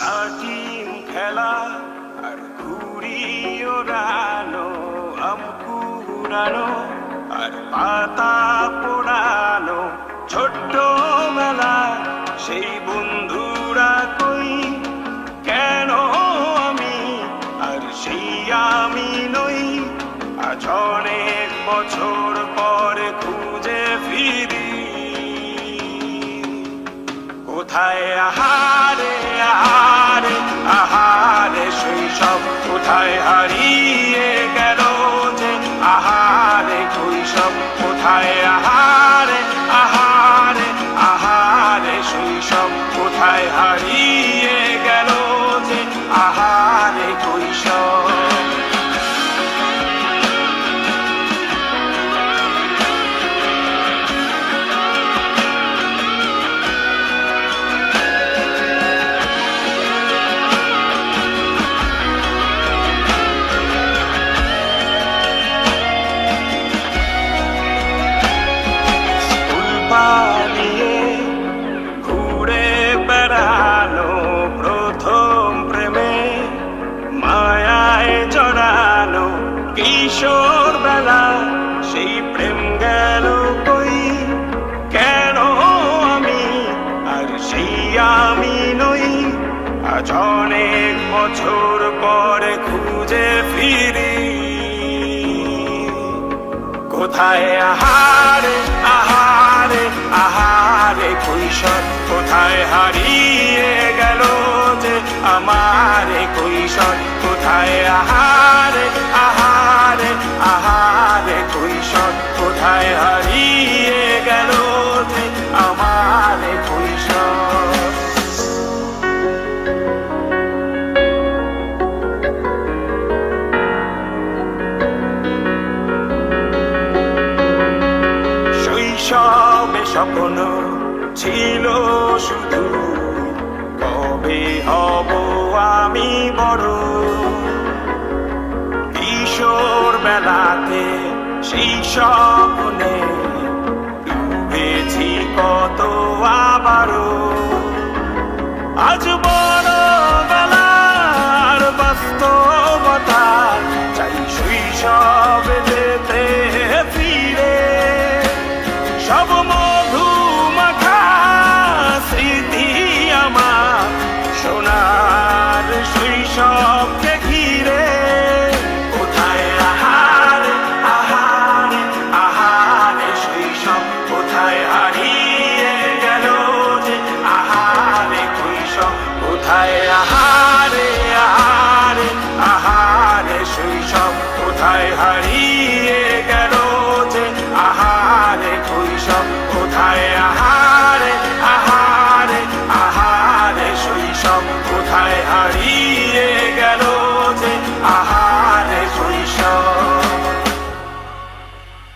লাটিম খেলা আর ঘুড়ি ওড়ানো, আম কুড়ানো আর পাতা পোড়ানো, ছোট্টবেলা সেই বন্ধুরা কই, কেন আমি আর সেই আমি নই। আজ অনেক বছর পরে খুঁজে ফিরি, কোথায় আহারে আহারে আহারে শৈশব, কোথায় হারিয়ে গেল যে আহারে কৈশব, কোথায় আহারে আহারে আহারে শৈশব, কোথায় হারিয়ে গেল যে আহারে কৈশব। পালিয়ে ঘুরে বেড়ানো, প্রথম প্রেমে মায়ায় জড়ানো, কিশোর বেলা সেই প্রেম গেল কই, কেন আমি আর সেই আমি নই। আজ অনেক বছর পরে খুঁজে ফিরি, কোথায় আহারে আহারে আহারে কৈশোর, কোথায় হারিয়ে গেল যে আমার কৈশোর, কোথায় আহারে আহারে আহারে কৈশোর, কোথায় হারিয়ে গেল যে আমার কৈশোর। শৈশবে স্বপ্ন ছিল শুধু, কবে হব আমি বড়। কিশোর বেলাতে সেই স্বপ্নে ডুবেছি কত আবারও, আজ বড় বেলার বাস্তবতা চাই শৈশবে যেতে ফিরে। সব মধু মাখা স্মৃতি আমার সোনার শৈশবকে ঘিরে, কোথায় আহারে আহারে আহারে শৈশব, কোথায় হারিয়ে গেল যে আহারে কৈশব, কোথায় আহারে আহারে আহারে শৈশব, কোথায় হারিয়ে গেল যে আহারে কৈশব, কোথায় আহারে আহারে আহারে শৈশব, কোথায় হারিয়ে গেল যে আহারে।